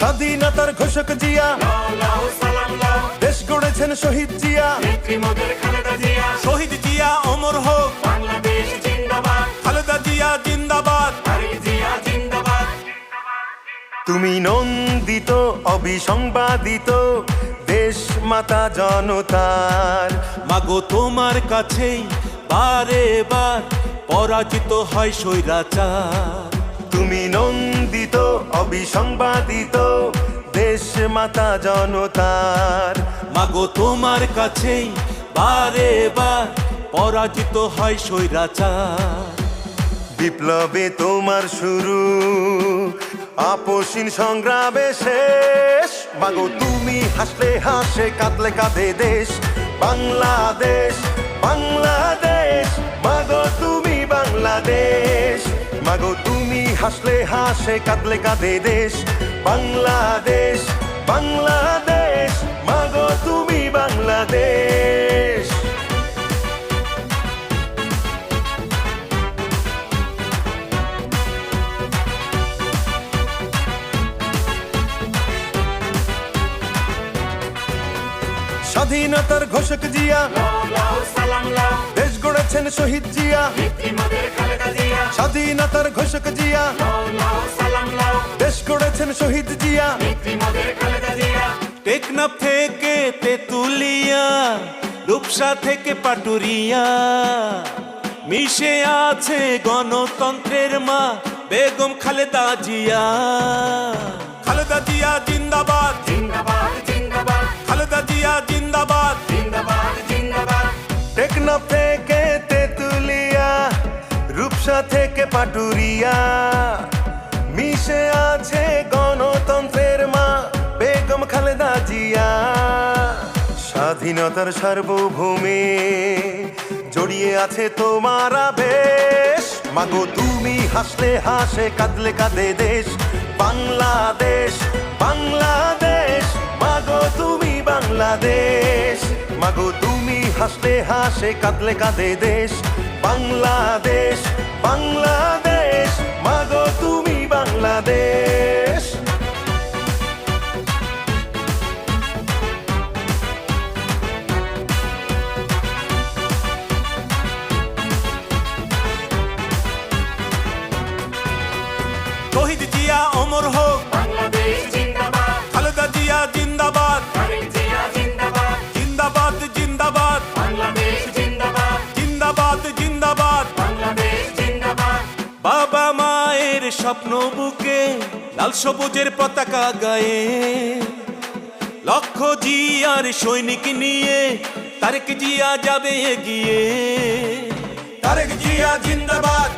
স্বাধীনতার ঘোষক জিয়া, দেশ গড়েছেন শহীদ জিয়া, শহীদ জিয়া অমর হোক, খালেদা জিয়া জিন্দাবাদ। তুমি নন্দিত অবিসংবাদিত দেশ মাতা জনতার। মাগো তোমার কাছেই বারে বার পরাজিত হয় স্বৈরাচার। তুমি নন্দিত অবিসংবাদিত দেশ মাতা জনতার। মাগো তোমার কাছেই বারে বার পরাজিত হয় স্বৈরাচার। বিপ্লবে তোমার শুরু, আপসীন সংগ্রামে শেষ। মাগো তুমি হাসলে হাসে, কাঁদলে কাঁদে দেশ বাংলাদেশ, বাংলাদেশ। মাগো তুমি বাংলাদেশ, মাগো তুমি হাসলে হাসে, কাঁদলে কাঁদে দেশ বাংলাদেশ, বাংলাদেশ। মাগো তুমি বাংলাদেশ। স্বাধীনতার ঘোষক জিয়া, দেশ গড়েছেন শহীদ জিয়া, স্বাধীনতার ঘোষক জিয়া, দেশ গড়েছেন শহীদ জিয়া। টেকনাফ থেকে তেতুলিয়া, রূপসা থেকে পাটুরিয়া, মিশে আছে গণতন্ত্রের মা বেগম খালেদা জিয়া। খালেদা জিয়া জিন্দাবাদ, খালেদা জিয়া জিন্দাবাদ। টেকনাফ থেকে তেতুলিয়া, রূপসা থেকে পাটুরিয়া, মিশে আছে গণতন্ত্রের মা বেগম খালেদা জিয়া। স্বাধীনতার সার্বভৌমে জড়িয়ে আছে তোমার আবেশ। মাগো তুমি হাসলে হাসে, কাঁদলে কাঁদে দেশ বাংলাদেশ, বাংলাদেশ। মাগো তুমি বাংলাদেশ, মাগো তুমি হাসলে হাসে, কাঁদলে কাঁদে দেশ বাংলাদেশ, বাংলাদেশ। মাগো তুমি বাংলাদেশ। শহীদ জিয়া অমর হোক, খালেদা জিয়া জিন্দাবাদ, জিন্দাবাদ জিন্দাবাদ, জিন্দাবাদ জিন্দাবাদ। বাবা মায়ের স্বপ্ন বুকে লাল সবুজের পতাকা গায়ে, লক্ষ জিয়ার সৈনিক নিয়ে তারেক জিয়া যাবে এগিয়ে। তারেক জিয়া জিন্দাবাদ,